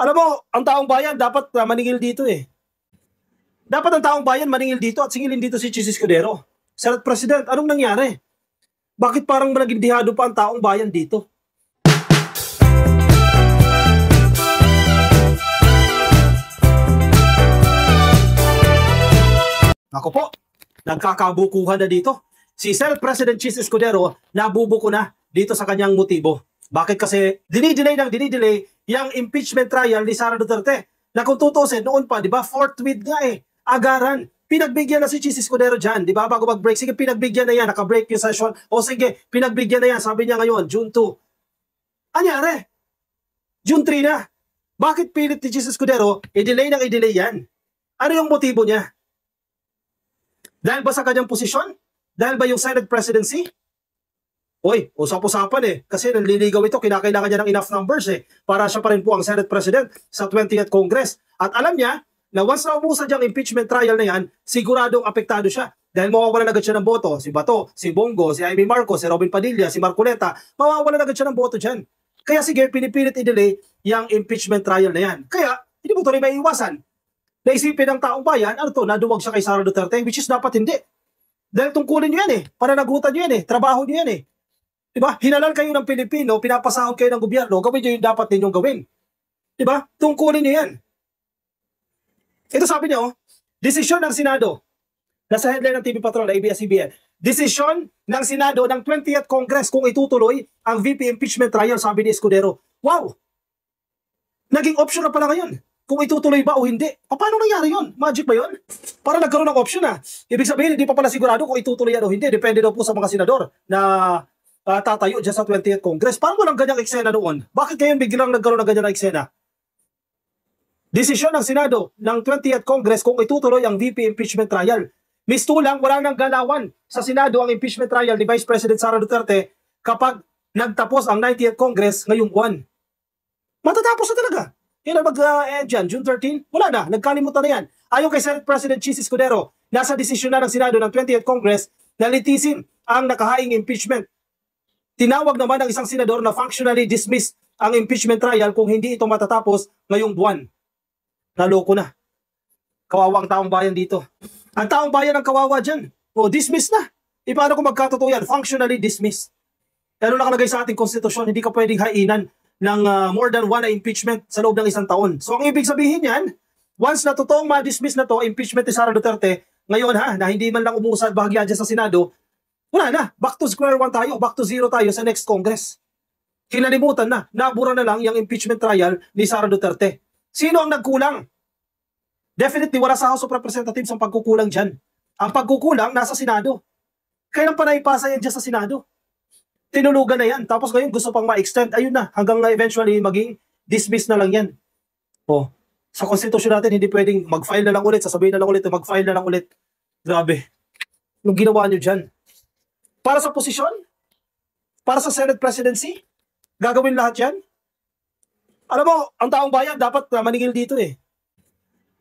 Alam mo, ang taong bayan dapat maningil dito eh. Dapat ang taong bayan maningil dito at singilin dito si Chis Escudero. Senate President, anong nangyari? Bakit parang naging dihado pa ang taong bayan dito? Ako po, nagkakabukuhan na dito. Si Senate President Chis Escudero nabubuko na dito sa kanyang motibo. Bakit kasi dinidelay yung impeachment trial ni Sara Duterte? Na kung tutusin, noon pa, di ba, forthwith nga eh, agaran. Pinagbigyan na si Chis Escudero dyan, di ba, bago mag-break. Sige, pinagbigyan na yan, naka-break yung session. O sige, pinagbigyan na yan, sabi niya ngayon, June 2. Anyari? June 3 na. Bakit pilit ni Chis Escudero, i-delay yan? Ano yung motibo niya? Dahil ba sa kanyang posisyon? Dahil ba yung Senate presidency? Oy, usap-usapan eh. Kasi nanliligaw ito, kinakailangan niya ng enough numbers eh. Para siya pa rin po ang Senate President sa 20th Congress. At alam niya, na once na umusan yung impeachment trial na yan, siguradong apektado siya. Dahil mawawalan agad siya ng boto. Si Bato, si Bongo, si Amy Marcos, si Robin Padilla, si Marcoleta, mawawalan agad siya ng boto dyan. Kaya sige, pinipilit i-delay yung impeachment trial na yan. Kaya, hindi mo ito rin may iwasan. Naisipin ng taong bayan, ano to, naduwag siya kay Sara Duterte, which is dapat hindi. Dahil tungkulin nyo yan eh, pananagutan nyo yan eh, trabaho nyo yan eh. Diba? Hinalal kayo ng Pilipino, pinapasahod kayo ng gobyerno, gawin nyo yung dapat ninyong gawin. Diba? Tungkulin nyo yan. Ito sabi niya, desisyon ng Senado, nasa headline ng TV Patrol, ABS-CBN, desisyon ng Senado ng 20th Congress kung itutuloy ang VP impeachment trial, sabi ni Escudero. Wow! Naging option na pala ngayon. Kung itutuloy ba o hindi. Paano nangyari yun? Magic ba yun? Para nagkaroon ng option na. Ibig sabihin, hindi pa pala sigurado kung itutuloy yan o hindi. Depende daw po sa mga senador na tatayo dyan sa 20th Congress. Parang walang ganyang eksena noon. Bakit ngayon biglang nagkaroon ng ganyan na eksena? Desisyon ng Senado ng 20th Congress kung itutuloy ang VP impeachment trial. Mistulang, wala nang galawan sa Senado ang impeachment trial ni Vice President Sara Duterte kapag nagtapos ang 90th Congress ngayong buwan. Matatapos na talaga. Yan ang mag-end dyan, June 13? Wala na, nagkalimutan na yan. Ayon kay Senate President Chis Escudero, nasa desisyon na ng Senado ng 20th Congress na litisin ang nakahaing impeachment. Tinawag naman ng isang senador na functionally dismiss ang impeachment trial kung hindi ito matatapos ngayong buwan. Naloko na. Kawawa ang taong bayan dito. Ang taong bayan ang kawawa dyan. O, dismiss na. Paano kung magkatotoo yan? Functionally dismiss. Ano nakalagay sa ating konstitusyon, hindi ka pwedeng hainan ng more than one na impeachment sa loob ng isang taon. So, ang ibig sabihin yan, once na totoong ma-dismiss na to, impeachment ni Sara Duterte, ngayon na hindi man lang umusad bahagya dyan sa Senado, wala na. Back to square one tayo. Back to zero tayo sa next Congress. Kinalimutan na. Nabura na lang yung impeachment trial ni Sara Duterte. Sino ang nagkulang? Definitely, wala sa House of Representatives ang pagkukulang dyan. Ang pagkukulang nasa Senado. Kailan pa naipasa yan dyan sa Senado? Tinulugan na yan. Tapos ngayon gusto pang ma-extend. Ayun na. Hanggang eventually maging dismiss na lang yan. O, sa konstitusyon natin, hindi pwedeng mag-file na lang ulit. Sasabihin na lang ulit. Mag-file na lang ulit. Grabe. Anong ginawa nyo dyan? Para sa posisyon? Para sa Senate presidency? Gagawin lahat yan? Alam mo, ang taong bayan dapat maningil dito eh.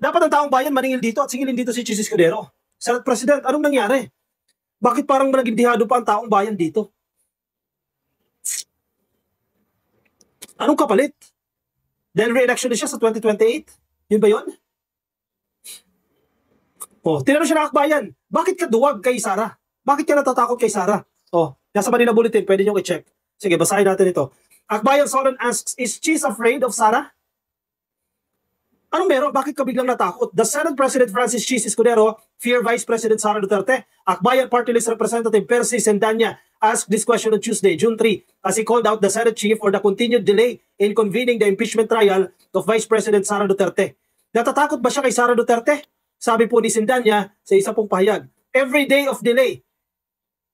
Dapat ang taong bayan maningil dito at singilin dito si Chis Escudero. Senate President, anong nangyari? Bakit parang naging dihado pa ang taong bayan dito? Anong kapalit? Dahil re-election na siya sa 2028? Yun ba yun? Oh, tinanong siya ng akbayan, bakit ka duwag kay Sara? Bakit ka natatakot kay Sara? Oh, nasa Manila Bulletin, pwede nyo i-check. Sige, basahin natin ito. Akbayan Solon asks, is Chis afraid of Sara? Anong meron? Bakit ka biglang natakot? The Senate President Francis Chis Escudero fear Vice President Sara Duterte. Akbayan Party List Representative Percy Sendanya asked this question on Tuesday, June 3, as he called out the Senate Chief for the continued delay in convening the impeachment trial of Vice President Sara Duterte. Natatakot ba siya kay Sara Duterte? Sabi po ni Sendanya sa isa pong pahayag, every day of delay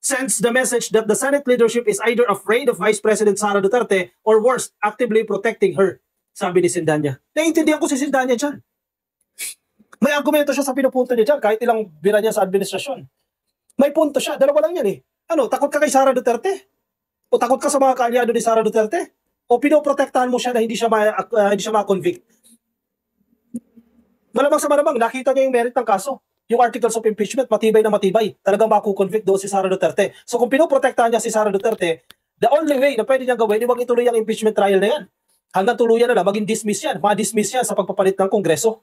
sends the message that the Senate leadership is either afraid of Vice President Sara Duterte or worse, actively protecting her. Sabi ni Sendanya. Naiintindihan ko si Sendanya dyan. May argumento siya sa pinupunto niya dyan, kahit ilang bira niya sa administrasyon. May punto siya, dalawa lang yan eh. Ano, takot ka kay Sara Duterte? O takot ka sa mga kaalyado ni Sara Duterte? O pinoprotektahan mo siya na hindi siya ma-convict? Malamang sa malamang, nakita niya yung merit ng kaso. Yung articles of impeachment, matibay na matibay. Talagang makukonvict doon si Sara Duterte. So kung pinoprotektahan niya si Sara Duterte, the only way na pwede niyang gawin, huwag ituloy ang impeachment trial na yan. hanggang tuluyan na lang, maging dismiss yan. Ma-dismiss yan sa pagpapalit ng Kongreso.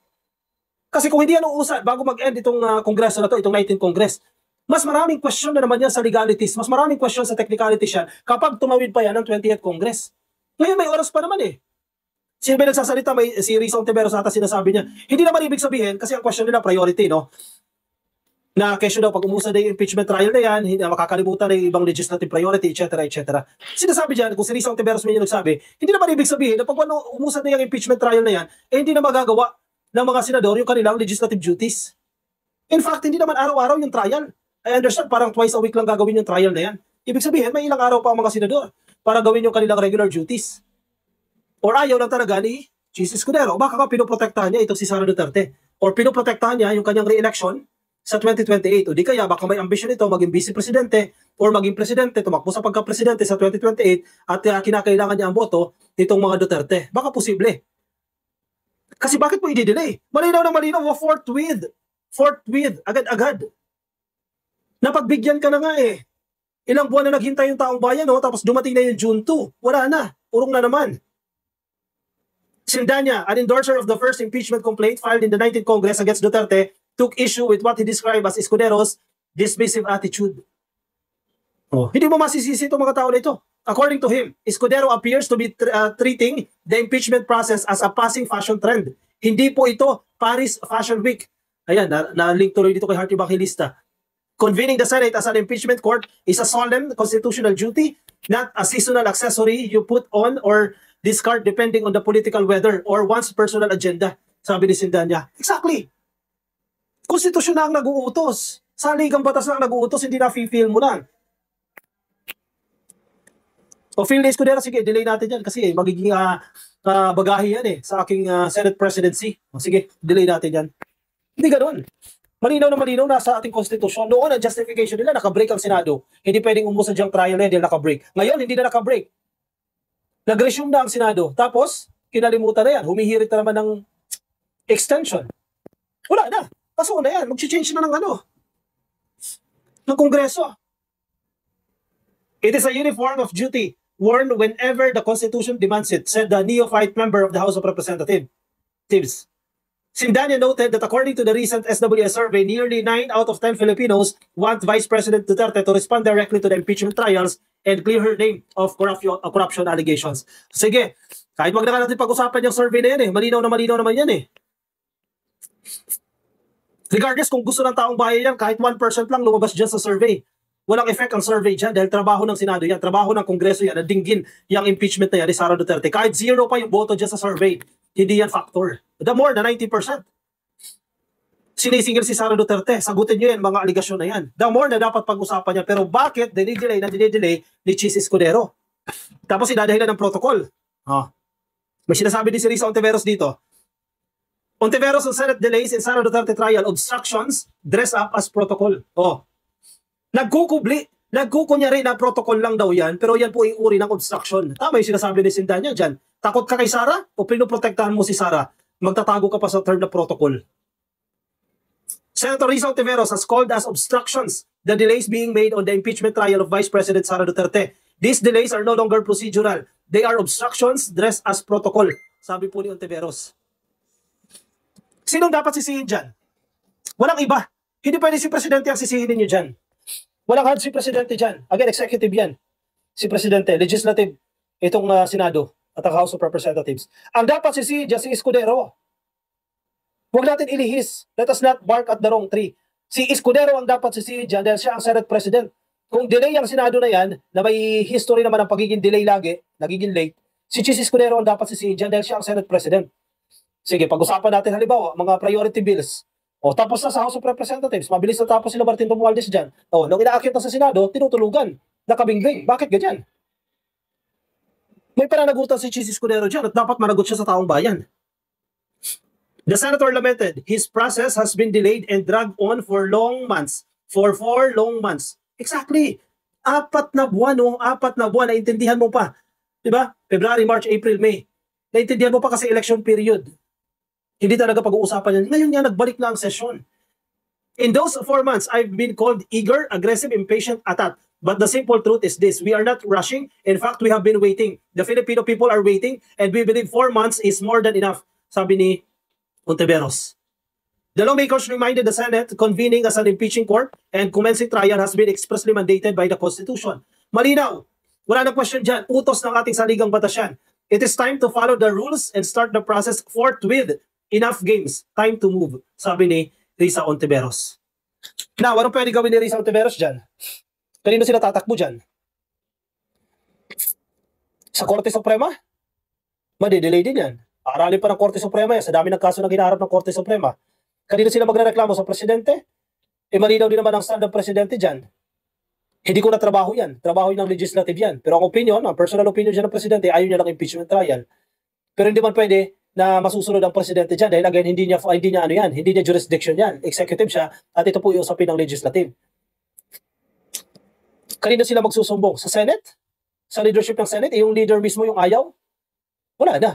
Kasi kung hindi yan uusad, bago mag-end itong Kongreso na to, itong 19th Congress, mas maraming question na naman yan sa legalities, mas maraming question sa technicalities yan kapag tumawid pa yan ng 20th Congress. Ngayon may oras pa naman eh. Sino ba nagsasalita? Si Risa Ontiveros ata sinasabi niya. Hindi naman ibig sabihin, kasi ang question nila priority, no? Na kesyo daw pag umusad na yung impeachment trial na yan, hindi makakalimutan na yung ibang legislative priority, etc. etc. Sinasabi dyan, kung si Risa Ontiveros may nagsabi, hindi naman ibig sabihin na pag umusad na yung impeachment trial na yan, eh hindi na magagawa ng mga senador yung kanilang legislative duties. In fact, hindi naman araw-araw yung trial. I understand, parang twice a week lang gagawin yung trial na yan. Ibig sabihin, may ilang araw pa ang mga senador para gawin yung kanilang regular duties. Or ayaw lang talaga ni Jesus Escudero. Baka pinoprotektahan niya itong si Sara Duterte. Or pinoprotektahan niya yung kanyang re-election sa 2028. O di kaya baka may ambisyon ito maging vice-presidente or maging presidente, tumakbo sa pagka-presidente sa 2028 at kinakailangan niya ang boto nitong mga Duterte. Baka posible. Kasi bakit mo i-delay? Malinaw na malinaw, forthwith, agad-agad. Napagbigyan ka na nga eh. Ilang buwan na naghintay yung taong bayan, no? Tapos dumating na yung June 2. Wala na. Urong na naman. Sindanya, an endorser of the first impeachment complaint filed in the 19th Congress against Duterte, took issue with what he described as Escudero's dismissive attitude. Hindi mo masisisi itong mga tao na ito. According to him, Escudero appears to be treating the impeachment process as a passing fashion trend. Hindi po ito Paris Fashion Week. Ayan, na-link tuloy dito kay Harty Bakilista. Convening the Senate as an impeachment court is a solemn constitutional duty, not a seasonal accessory you put on or discard depending on the political weather or one's personal agenda. Sabi ni Sindanya. Exactly. Konstitusyon na ang nag-uutos. Saligang batas na ang nag-uutos, hindi na feel mo lang. O feel ni Escudero, sige, delay natin yan kasi magiging bagahe yan sa aking Senate presidency. O, sige, delay natin yan. Hindi ganoon. Malinaw na malinaw na sa ating konstitusyon. Noon, ang justification nila, nakabreak ang Senado. Hindi pwedeng umusad yung trial na dahil nakabreak. Ngayon, hindi na nakabreak. Nag-resume na ang Senado. Tapos, kinalimutan na yan. Humihirit na naman ng extension. Wala na. Kaso na yan. Mag-change na ng Kongreso. It is a uniform of duty worn whenever the Constitution demands it, said the neophyte member of the House of Representatives. Sindanya noted that according to the recent SWS survey, nearly 9 out of 10 Filipinos want Vice President Duterte to respond directly to the impeachment trials and clear her name of corruption allegations. Sige, kahit wag na natin pag-usapan yung survey na yan malinaw na malinaw naman yan Regardless kung gusto ng taong bayan yan, kahit 1% lang lumabas dyan sa survey. Walang effect ang survey dyan dahil trabaho ng Senado yan, trabaho ng Kongreso yan, na dinggin yung impeachment na yan ni Sara Duterte. Kahit 0 pa yung boto dyan sa survey, hindi yan factor. The more na 90%. Sinisingil si Sara Duterte, sagutin nyo yan, mga aligasyon na yan. The more na dapat pag-usapan niya. Pero bakit dinidelay ni Chis Escudero? Tapos idadahilan ng protocol. May sinasabi din si Risa Ontiveros dito. Ontiveros on Senate delays in Sara Duterte trial, obstructions dress up as protocol. Nagkukunyari na protocol lang daw yan, pero yan po ay uri ng obstruction. Tama yung sinasabi ni Sindanya dyan. Takot ka kay Sara o pinoprotektahan mo si Sara? Magtatago ka pa sa third na protocol. Senator Risa Ontiveros has called as obstructions the delays being made on the impeachment trial of Vice President Sara Duterte. These delays are no longer procedural. They are obstructions dressed as protocol. Sabi po ni Ontiveros. Sinong dapat sisihin dyan? Walang iba. Hindi pwede si Presidente ang sisihin ninyo dyan. Walang hard si Presidente dyan. Again, executive yan. Si Presidente, legislative, itong Senado at ang House of Representatives. Ang dapat sisihin dyan si Escudero. Huwag natin ilihis. Let us not bark at the wrong tree. Si Escudero ang dapat sisihin dyan dahil siya ang Senate President. Kung delay ang Senado na yan, na may history naman ang pagiging delay lagi, nagiging late, si Chis Escudero ang dapat sisihin dyan dahil siya ang Senate President. Sige, pag-usapan natin halimbawa, mga priority bills. Tapos na sa House of Representatives, mabilis na tapos sila Martin Romualdez dyan. Nung inaakit na sa Senado, tinutulugan. Nakabingbing. Bakit ganyan? May pananagutan si Chis Escudero dyan at dapat managot siya sa taong bayan. The senator lamented, his process has been delayed and dragged on for long months. For 4 long months. Exactly. 4 na buwan, 4 na buwan, naintindihan mo pa. Diba? February, March, April, May. Naintindihan mo pa kasi election period. Hindi talaga pag-uusapan yan. Ngayon nga, nagbalik na ang session. In those 4 months, I've been called eager, aggressive, impatient, atat. But the simple truth is this: we are not rushing. In fact, we have been waiting. The Filipino people are waiting, and we believe 4 months is more than enough, sabi ni Ontiveros. The lawmakers reminded the Senate convening as an impeaching court and commencing trial has been expressly mandated by the Constitution. Malinaw, wala na question dyan. Utos ng ating saligang batas yan. It is time to follow the rules and start the process forthwith. Enough games. Time to move, sabi ni Risa Ontiveros. Now, ano pwede gawin ni Risa Ontiveros dyan? Kanino sila tatakbo dyan? Sa Korte Suprema? Madidelay din yan. Aralin pa ng Korte Suprema yan. Sa dami ng kaso na ginaharap ng Korte Suprema. Kanino sila magrereklamo sa Presidente? Malinaw din naman ang stand ng Presidente dyan. Hindi ko na trabaho yan. Trabaho ng legislative yan. Pero ang opinion, ang personal opinion dyan ng Presidente, ayaw niya ng impeachment trial. Pero hindi man pwede na masusunod ang Presidente dyan dahil again, hindi niya ano yan. Hindi niya jurisdiction yan. Executive siya at ito po yung usapin ng legislative. Kanino sila magsusumbong? Sa Senate? Sa leadership ng Senate? Yung leader mismo yung ayaw? Wala na.